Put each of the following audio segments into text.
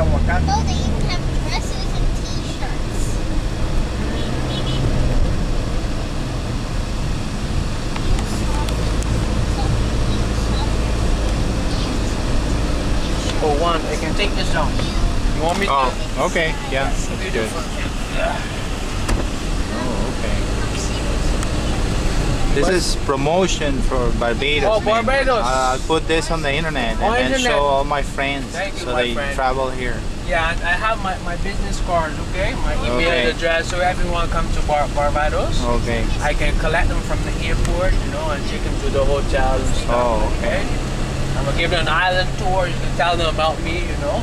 aguacate. Oh, they even have dresses and t-shirts. Oh, one, I can take this down. You want me to? Oh, okay. Yeah, that's good. Oh, okay. This is promotion for Barbados. Oh, Barbados. I'll put this on the internet and then show all my friends so they travel here. Yeah, I have my business card, okay? My email address, so everyone come to Barbados. Okay. I can collect them from the airport, you know, and take them to the hotel and stuff. Oh, okay. I'm gonna give them an island tour. You can tell them about me, you know.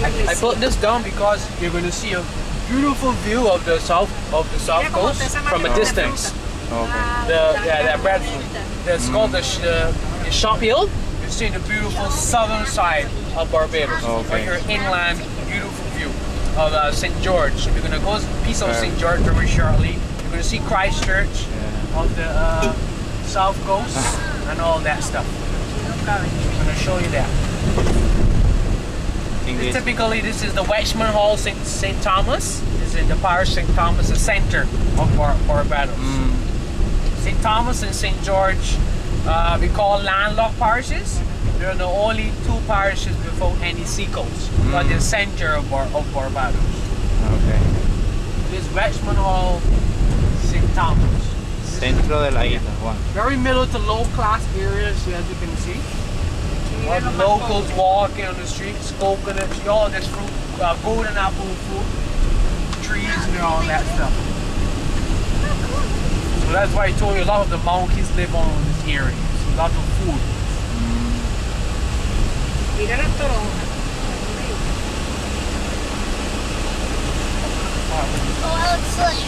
I put this down because you're gonna see a beautiful view of the south coast from a distance. Okay. That breadfruit. It's called the Shop Hill. You're seeing the beautiful southern side of Barbados. Okay. Right here, inland, beautiful view of St. George. You're gonna go piece of St. George very shortly. You're gonna see Christchurch of the south coast and all that stuff. I'm gonna show you that. Typically, this is the Welshman Hall, St. Thomas. This is the parish St. Thomas, the center of Barbados. St. Thomas and St. George, we call landlocked parishes. They're the only two parishes without any seacoast, but the center of Barbados. Okay. This Welshman Hall, St. Thomas. Centro de la isla, one. Very middle to low class areas, as you can see. All the locals walking on the streets, coconuts, all this fruit, golden apple fruit, trees and all that stuff. So that's why I told you a lot of the monkeys live on this area. It's a lot of food. Oh, that looks like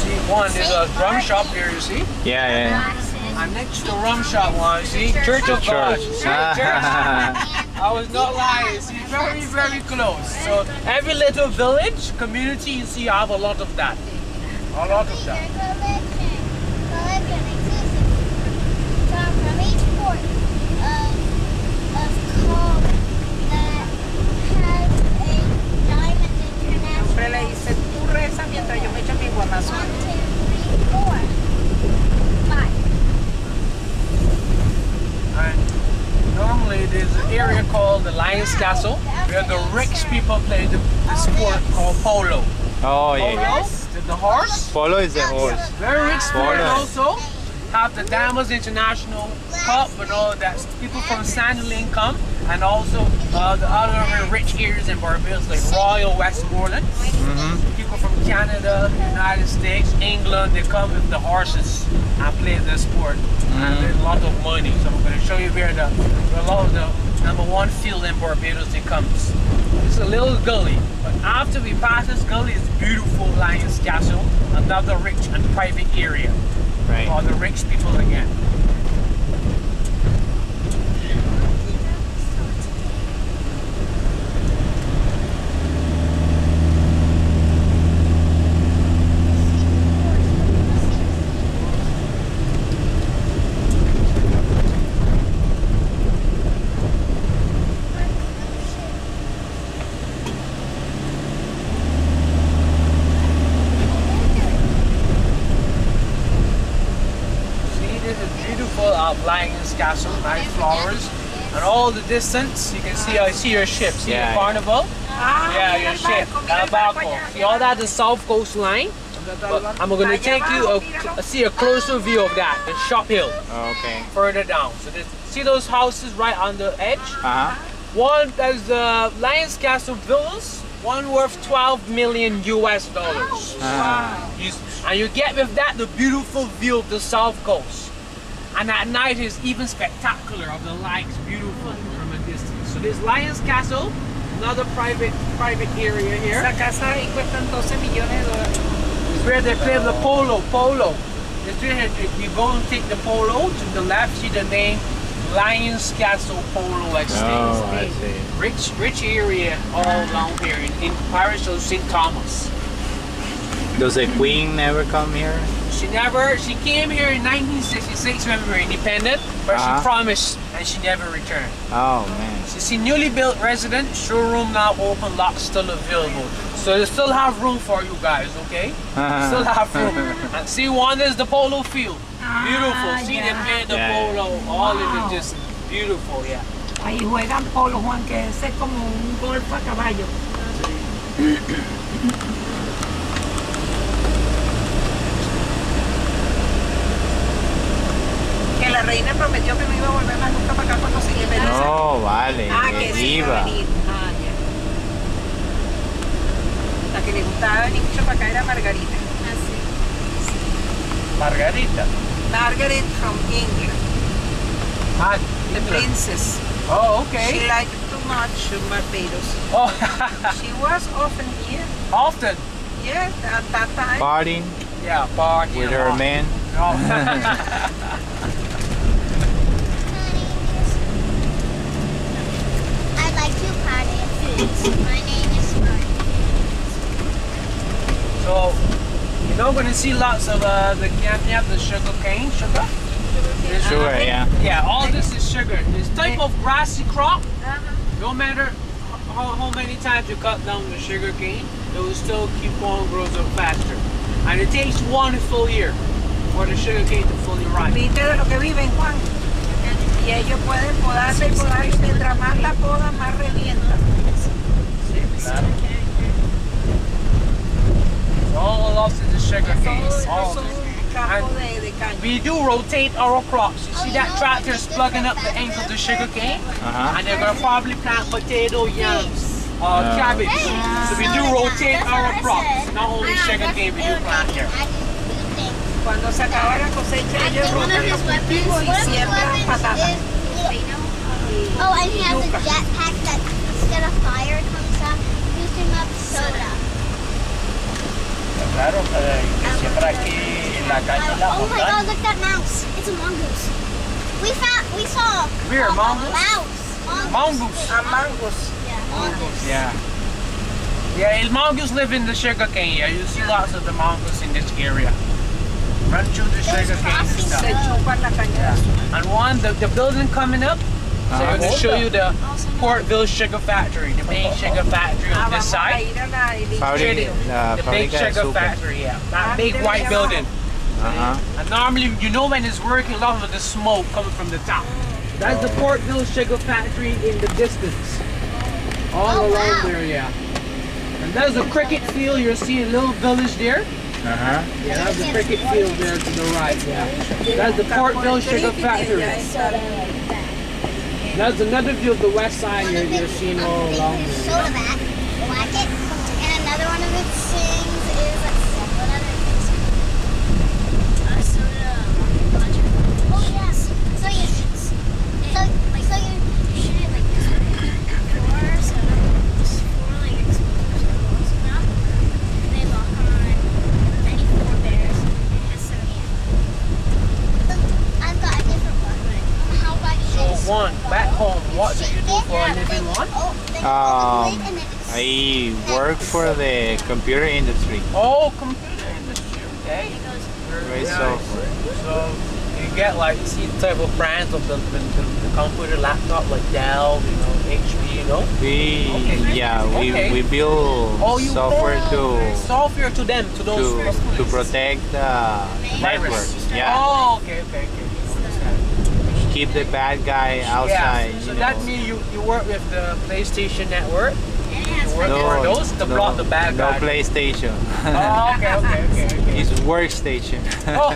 see, one, there's a rum shop here, you see? Yeah. I'm next to the rum shop one, see? Church of God. See, church. I was not lying, see, very, very close. So every little village, community, you see, I have a lot of that. A lot of that. Collection exists from each port of call that has a diamond international. Siempre le dice, tú reza mientras yo me echo mi guamazo. 1, 2, 3, 4, 5. And normally there's an area called the Lion's Castle where the rich people play the sport called polo. Oh, yeah. Polo, the horse. Polo is the horse. Very rich sport Polo. also. Have the Diamonds International Cup and all that. People from Sandiland come, and also the other rich areas in Barbados like Royal Westmoreland. People from Canada, United States, England, they come with the horses and play the sport. And there's a lot of money. So I'm going to show you where a lot of the #1 field in Barbados it comes. It's a little gully, but after we pass this gully, it's beautiful Lion's Castle, another rich and private area. Right. For the rich people again. Lion's Castle, nice flowers, and all the distance you can see. I see your ship. See the carnival? Yeah, your ship. Barco. See all that, the south coast line. But I'm going to take you see a closer view of that. The Shop Hill. Okay. Further down. So see those houses right on the edge? One there's the Lion's Castle villas. One worth $12 million US. And you get with that the beautiful view of the south coast. And at night is even spectacular of the lights, beautiful from a distance. So there's Lion's Castle, another private area here. Esa casa ahí cuestan $12 millones. It's where they play the polo. It's where if you go and take the polo, to the left see the name Lion's Castle Polo Estate. Oh, I see. Rich area all along here in parish of St. Thomas. Does the Queen never come here? She came here in 1966 when we were independent, but she promised and she never returned. Oh man. She's a newly built resident, showroom now open, lock still available. So they still have room for you guys, okay? Still have room. And see, one is the polo field. Beautiful. See, they play the polo, all in the distance. Beautiful, yeah. Ahí juegan polo, Juan, que ese es como un golf a caballo. Que la reina prometió que no iba a volver más nunca para acá cuando se lleve. No, vale, que sí iba a venir. Ya. La que le gustaba venir mucho para acá era Margarita. Margarita. Margaret from England. The princess. Oh, okay. She liked too much Barbados. Oh. She was often here. Often? Yes, at that time. Partying? Yeah, partying. With her man? Oh. I'd like to party at Foods. My name is Marty. So, you're not going to see lots of the yam, the sugar cane, sugar? Sure, yeah. Yeah, all this is sugar. This type of grassy crop, no matter how many times you cut down the sugar cane, it will still keep on growing up faster. And it takes 1 full year for the sugar cane to fully ripe. ¿Viste de lo que viven, Juan? Y ellos pueden podarse y podar, y mientras más la poda, más revienta. All of the sugar cane. All Son of it. campos de caña. We do rotate our crops. You see that tractor is plugging up the ends of the sugar cane? And they're going to probably plant potato, yams, cabbage. So we do rotate our crops. Not only sugar cane, we do plant here. Cuando se acaba la cosecha, ellos rotan los cultivos y siembran patatas. Oh, and he has a jetpack that instead of fire comes up, using up soda. Claro, que siempre aquí en la calle la Oh my God, look at that mouse. It's a mongoose. We saw Here, a mongoose? mouse. Mongoose. A mangos. Yeah, mongoose. Yeah. Yeah, el mongoose live in the sugar cane. Yeah, you see lots of the mongoose in this area. Run through the sugar cane. Se chupan la caña. And one, the building coming up, so I'm going to show you the Portville Sugar Factory, the main sugar factory on this side. The big sugar factory, yeah. That big white building. And normally, you know when it's working, a lot of the smoke coming from the top. That's the Portville Sugar Factory in the distance. All along there, yeah. And there's a cricket field, you'll see a little village there. Yeah, that's the cricket field there to the right, yeah. That's the Portville Sugar Factory. That's another view of the west side you're seeing all along there. Soda back, black it, and another one of its things is what other things? Soda launcher. Oh yes. So you shoot it like this. Four like explosives are close enough. They lock on any 4 bears. It has 70. I've got a different one. How about you? So one, back home, what do you do for a living, one? I work for the computer industry. Oh, computer industry, okay. Great software. So you get like, you see the type of brands of the computer laptop like Dell, you know, HP, you know? We build software to them, to those to protect the network. Yeah. Oh, okay. Keep the bad guy outside. Yeah, so that means you work with the PlayStation network. You work for those to block the bad guy. No PlayStation. Oh, okay. It's workstation. Oh.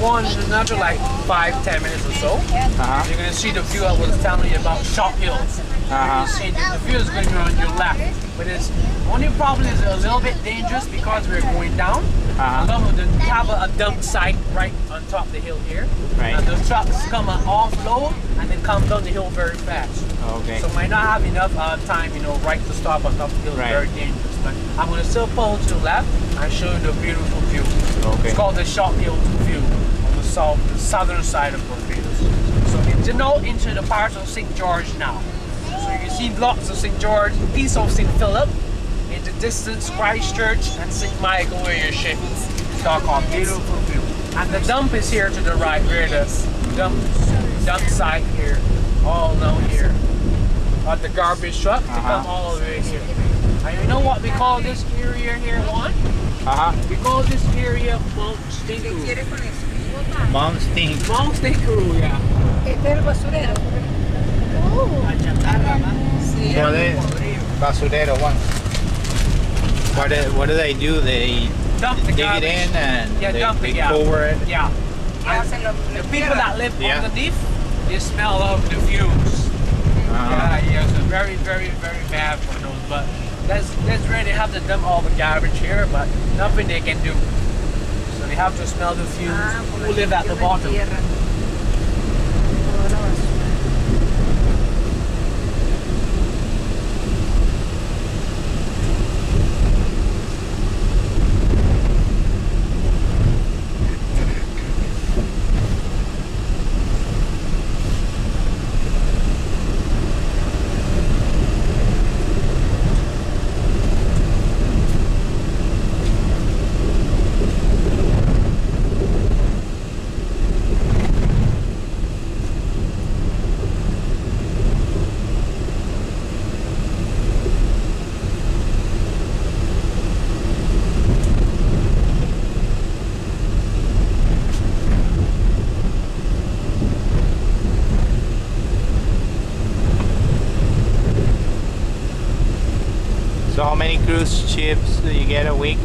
One, in another like 5-10 minutes or so. You're gonna see the view I was telling you about, Shop Hill. You see the view is going to be on your left, but it's only problem is a little bit dangerous because we're going down. We have a dump site right on top of the hill here, and the trucks come and offload and they come down the hill very fast. So might not have enough time, you know, right to stop on top of the hill. It's very dangerous. But I'm going to still pull to the left and show you the beautiful view. It's called the Shop Hill view on the southern side of Barbados. So it's now into the part of St. George now. So you can see blocks of St. George, a piece of St. Philip, in the distance Christchurch and St. Michael where your ship is. Dark, beautiful view. And the dump is here to the right, where the dump site here, all down here. At the garbage truck to come all the way here. And you know what we call this area here, Juan? We call this area Mount Stinkaroo. Mount Stink. Mount Stinkaroo, yeah. Este es el basurero. Basurero one. What do they do? They dump the dig garbage. it in and they cover it. Yeah. The people that live underneath, they smell of the fumes. Yeah, so very, very, very bad for those. But that's where they have to dump all the garbage here, but nothing they can do. So they have to smell the fumes who live at the bottom. So how many cruise ships do you get a week?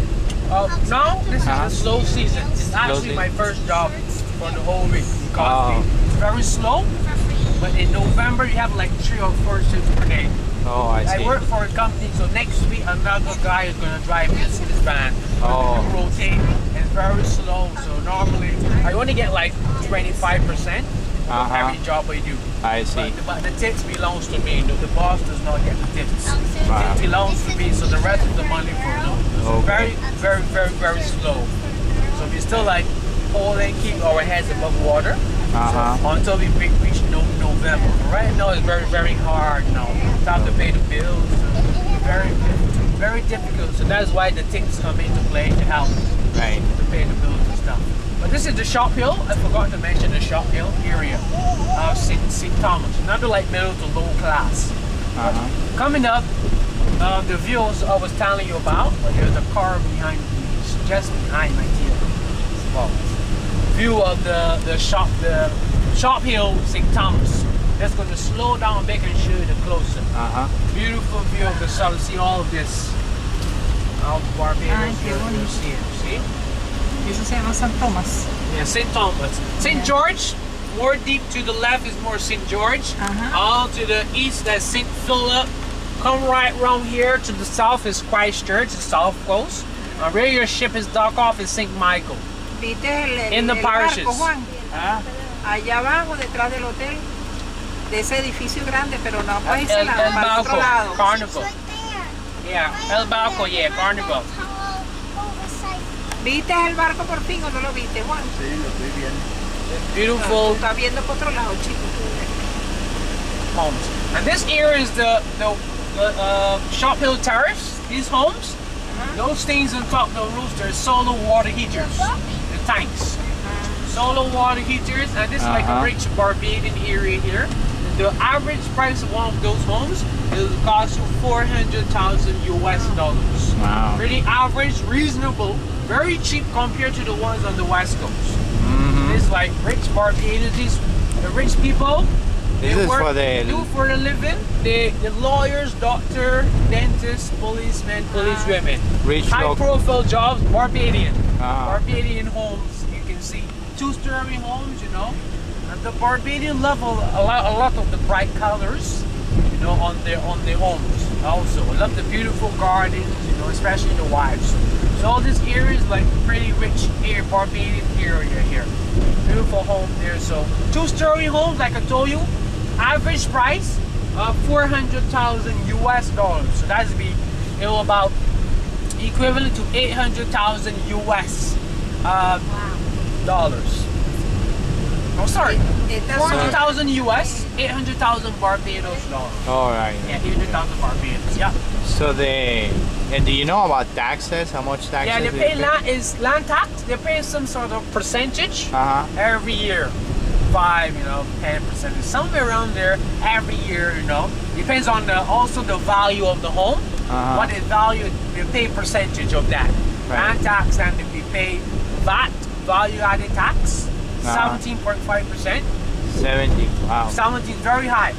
Now, this is a slow season. It's actually my first job for the whole week. Because it's very slow, but in November you have like 3 or 4 ships per day. Oh, I see. I work for a company, so next week another guy is going to drive this van. You rotate. It's very slow, so normally I only get like 25% of every job I do. I see. But the tips belongs to me. The boss does not get the tips. It belongs to me, so the rest of the money for them. So very, very, very, very slow. So we still like holding, keep our heads above water until we reach November. Right now it's very, very hard now. Time to pay the bills. Very, very difficult. So that's why the tips come into play to help to pay the bills and stuff. But this is the Shop Hill. I forgot to mention the Shop Hill area of St. Thomas. Another like middle to low class. Coming up, the views I was telling you about, but there's a car behind me, just behind my tail. Well, view of the Shop Hill St. Thomas. That's going to slow down back and show you the closer. Beautiful view of the sun. See all of this. All the Barbados. You see? Eso se llama San Tomás. Yeah, St. Thomas. St. George, more deep to the left is more St. George. All to the east, that's St. Philip. Come right around here to the south is Christchurch, the south coast. Where your ship is docked off is St. Michael. In the parishes. Allá abajo, detrás del hotel, de ese edificio grande, pero no para ese lado, para otro lado. Carnival. Yeah, El Balco, yeah, Carnival. ¿Viste el barco por fin o no lo viste, Juan? Sí, lo estoy viendo. Beautiful. Está viendo por otro lado, chico. Homes. And this here is the Shop Hill Terrace. These homes, those things on top of the roofs, they're solar water heaters. The tanks. Solar water heaters, and this is like a rich Barbadian area here. The average price of one of those homes will cost you $400,000 US. Wow. Pretty average, reasonable, very cheap compared to the ones on the West Coast. It's like rich Barbadians, the rich people. They do for the living. The lawyers, doctor, dentists, policemen, policewomen. Rich high profile jobs, Barbadian. Barbadian homes, you can see. two-story homes, you know. And the Barbadian love a lot of the bright colors, you know, on their homes. Also, I love the beautiful gardens, you know, especially the wives. So all this area is like pretty rich here, Barbadian area here. Beautiful home there. So two-story homes, like I told you, average price of $400,000 US. So that's be, you know, about equivalent to 800,000 US dollars. Oh, sorry, 400,000 US, 800,000 Barbados dollars. All right. Yeah, 800,000 Barbados. Yeah. So and do you know about taxes? How much taxes? Yeah, they pay land tax. They pay some sort of percentage every year, 5, you know, 10%, somewhere around there every year. You know, depends on also the value of the home. What is value? They pay percentage of that land tax, and they pay VAT, value-added tax. 17.5%. 70. Wow. 17 is very high.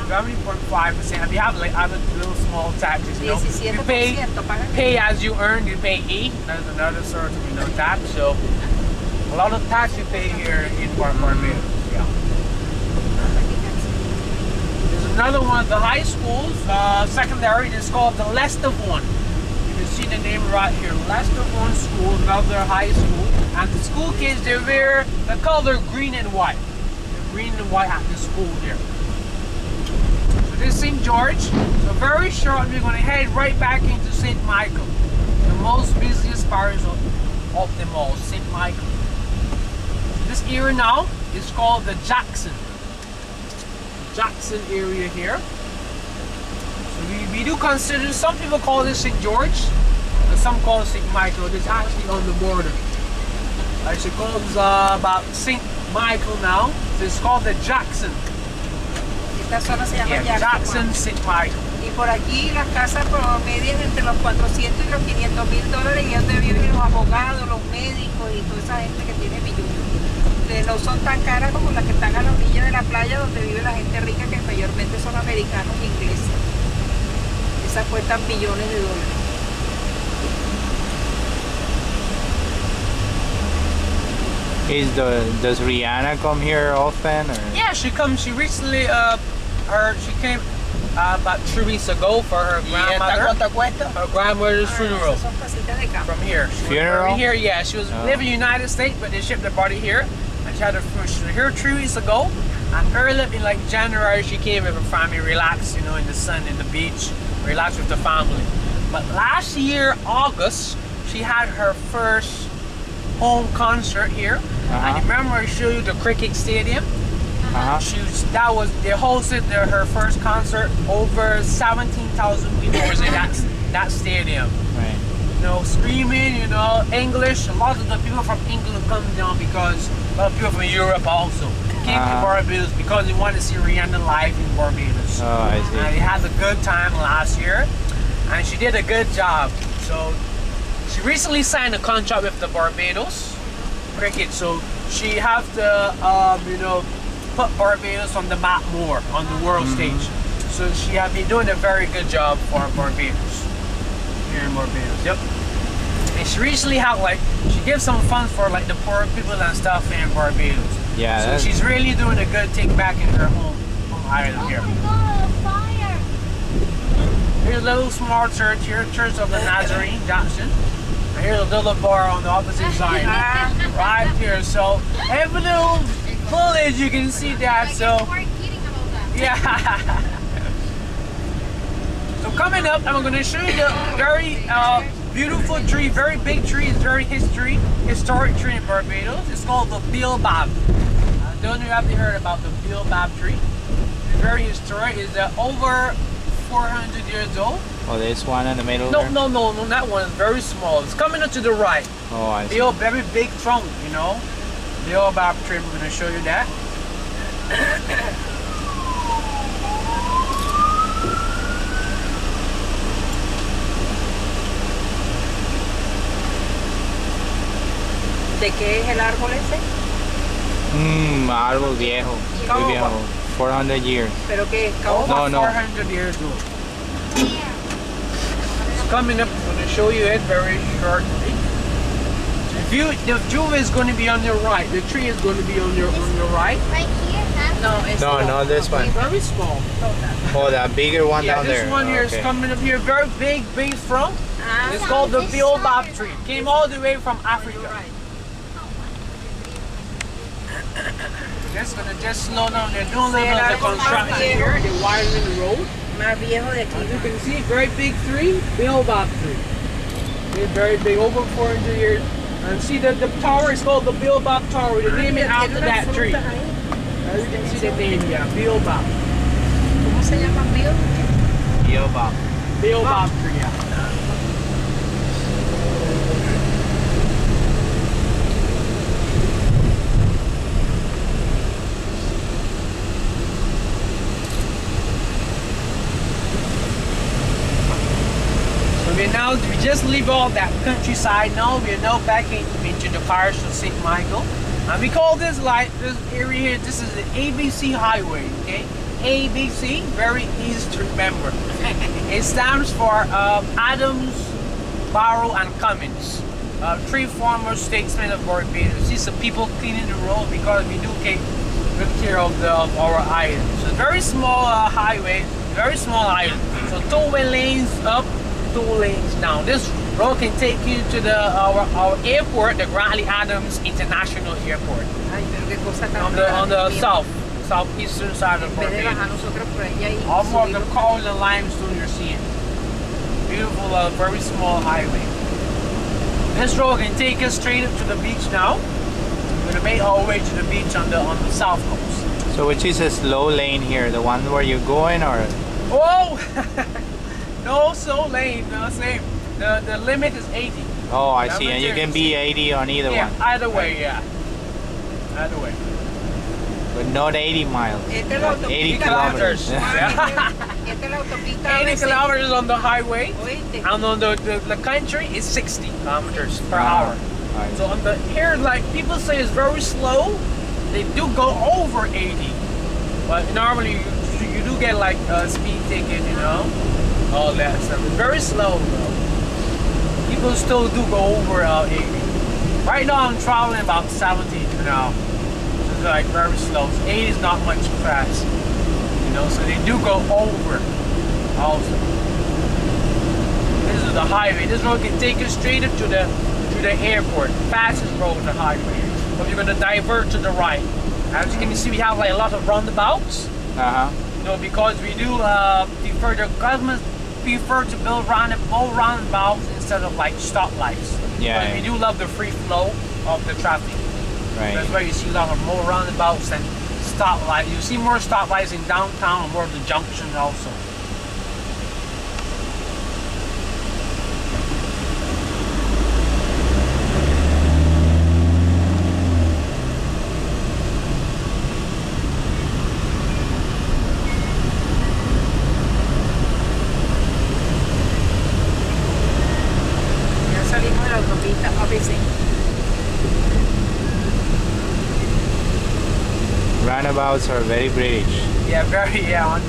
70.5%. And we have like other little small taxes, you know. You pay as you earn, you pay E. That's another sort of, you know, tax. So a lot of tax you pay here in Barbados. Yeah. There's another one of the high schools, secondary. It's called the Leicester one. You can see the name right here, Leicester One School, another high school. And the school kids, they wear the color green and white. The green and white at the school there. So this is St. George. So very short, we're going to head right back into St. Michael. The most busiest parish of them all, St. Michael. This area now is called the Jackson area here. So we do consider, some people call this St. George, and some call it St. Michael. It's actually on the border. I should call it about St. Michael now. So it's called the Jackson. Esta zona se llama Jackson, St. Michael. Y por aquí las casas promedian entre los 400 y los 500,000 dólares, y donde viven los abogados, los médicos y toda esa gente que tiene millones. No son tan caras como las que están a la orilla de la playa, donde vive la gente rica, que mayormente son americanos e ingleses. Esas cuestan billones de dólares. Does Rihanna come here often? Or? Yeah, she comes. She recently, she came about 3 weeks ago for her grandmother. Her grandmother's funeral. From here. Funeral? From here, yeah. She was living in the United States, but they shipped her body here. And she had her funeral. She was here 3 weeks ago. And early in like January, she came with her family, relaxed, you know, in the sun, in the beach, relaxed with the family. But last year, August, she had her first home concert here. And remember I showed you the cricket stadium? They hosted her first concert. Over 17,000 people was in that stadium. Right. You know, screaming, you know, English. A lot of the people from England come down because a lot of people from Europe also came to Barbados because they wanted to see Rihanna live in Barbados. Oh, I see. And they had a good time last year, and she did a good job. So she recently signed a contract with the Barbados cricket, so she have to, you know, put Barbados on the map more on the world stage. So she have been doing a very good job for Barbados here in Barbados. Yep. And she recently had she gives some funds for like the poor people and stuff in Barbados. Yeah. So she's really doing a good thing back in her home island here. Oh my God, fire! Here's a little small church here, Church of the Nazarene, Jackson. And here's a little bar on the opposite side, right here. So every little village you can see that. So yeah. So coming up, I'm going to show you the very beautiful tree, very big tree. It's very historic tree in Barbados. It's called the Bilbab. I don't know if you heard about the Bilbab tree. It's very historic. It's over 400 years old. Oh, this one in the middle? No, that one is very small. It's coming up to the right. Oh, I see. The old, very big trunk, you know. The Bilbab tree, I'm going to show you that. ¿De qué es el árbol ese? Árbol viejo. Muy viejo. 400 years. ¿Pero qué es? Over 400 years old. It's coming up. I'm going to show you it very shortly. So if The view is going to be on your right. The tree is going to be on your right. Right here? No, this one. Very small. Oh, that bigger one down there. This one here is coming up here. Very big front. It's called the baobab tree. Came all the way from Africa. Just gonna slow down. They're doing a little bit of the construction here. They're widening the road. Más viejo de aquí. As you can see, very big tree, baobab tree. It's very big, over 400 years. And see the tower is called the baobab tower. They name it after that tree. As you can see the name, yeah, baobab. ¿Cómo se llama Baobab. Baobab tree, yeah. We just leave all that countryside now. We're now back into the parish of St. Michael. And we call this area here, this is the ABC Highway, okay? ABC, very easy to remember. It stands for Adams, Barrow, and Cummins. Three former statesmen of Barbados. See some people cleaning the road because we do take good care of our island. So very small highway, very small island. So 2 lanes up, 2 lanes down. This road can take you to our airport, the Grantley Adams International Airport. On the southeastern side of Barbados. All more of the coal and limestone you're seeing. Beautiful, very small highway. This road can take us straight up to the beach now. We're gonna make our way to the beach on the south coast. So which is a slow lane here? The one where you're going, or? Oh! No slow lane, no same. The limit is 80. Oh, I see. And you can be 80 on either one. Either way, yeah. Either way. But not 80 miles. 80 kilometers. 80 kilometers on the highway, and on the country is 60 kilometers per hour. Right. So on the here, like people say, it's very slow. They do go over 80, but normally you do get like a speed ticket, you know. All that stuff. It's very slow though. People still do go over 80. Right now I'm traveling about 70 now. So it's like very slow. So 80 is not much fast. You know, so they do go over also. This is the highway. This road can take us straight up to the airport. Fastest road on the highway. But you're gonna divert to the right. As you can see, we have like a lot of roundabouts. You know, because we do defer the government prefer to build more roundabouts instead of like stoplights. Yeah. But we do love the free flow of the traffic. Right. That's why you see a lot of more roundabouts and stoplights. You see more stoplights in downtown and more of the junctions also. Roundabouts are very British. Yeah, on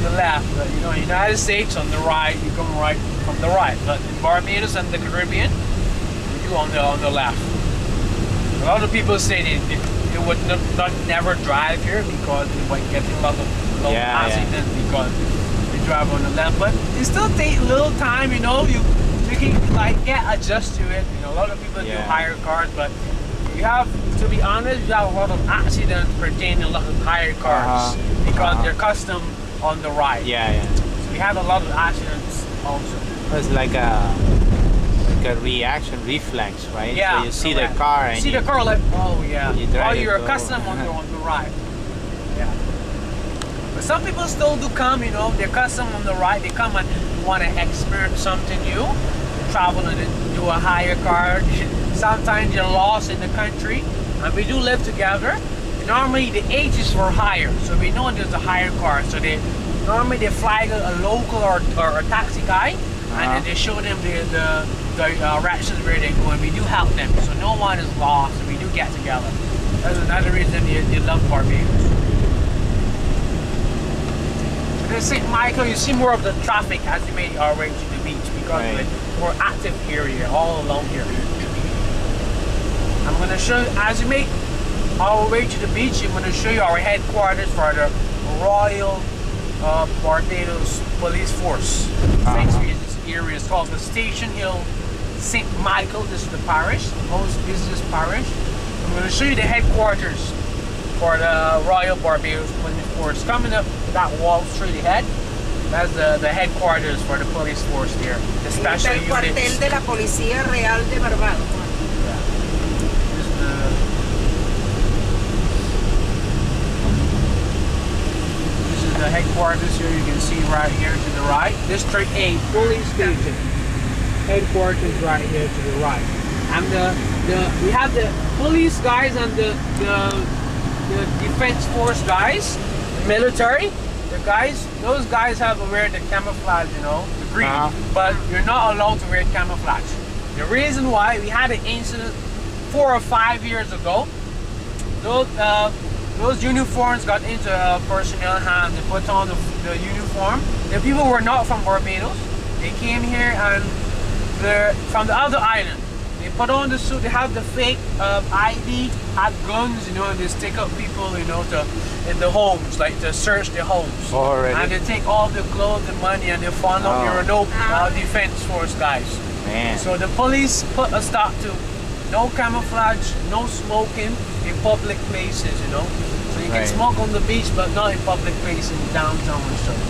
the left. But, you know, United States on the right, you come right from the right. But in Barbados and the Caribbean, you do on the left. A lot of people say they would never drive here because they might get a lot of accidents because they drive on the left. But it still takes a little time, you know. You can like adjust to it. You know, a lot of people do hire cars, but you have to be honest. You have a lot of accidents pertaining to a lot of hire cars because they're custom on the right. Yeah. So we have a lot of accidents also. It's like a reaction reflex, right? Yeah. So you see the car and you see the car like, oh yeah. You're accustomed on the right. Yeah. But some people still do come, you know, they're custom on the right. They come and want to experience something new. Travel and do a hire car. Sometimes you're lost in the country, and we do live together. Normally the age is for hire, so we know there's a hire car. So normally they flag a local or a taxi guy, and then they show them the directions where they go, and we do help them. So no one is lost, and we do get together. That's another reason you love Barbados. In St. Michael, you see more of the traffic as you make our way to the beach because of the more active area all along here. I'm gonna show you, as you make our way to the beach, I'm gonna show you our headquarters for the Royal Barbados Police Force. Thanks for this area. It's called the Station Hill St. Michael. This is the parish, the most busiest parish. I'm gonna show you the headquarters for the Royal Barbados Police Force. Coming up that wall straight ahead, that's the headquarters for the police force there. The special el cuartel units. de la Policía Real de Barbados. This is the headquarters here. You can see right here to the right. District 8 police station. Headquarters right here to the right. And we have the police guys and the defense force guys, the military. The guys, those guys have to wear the camouflage, you know, the green, but you're not allowed to wear camouflage. The reason why, we had an incident 4 or 5 years ago. Those uniforms got into a personnel hand. They put on the uniform. The people were not from Barbados. They came here and they're from the other island. They put on the suit. They have the fake ID, had guns, you know, and they stick up people, you know, in the homes, like to search the homes. Already. And they take all the clothes, the money, and they find out you're no defense force guys. Man. So the police put a stop to no camouflage, no smoking in public places, you know. So you can smoke on the beach, but not in public places in downtown and stuff.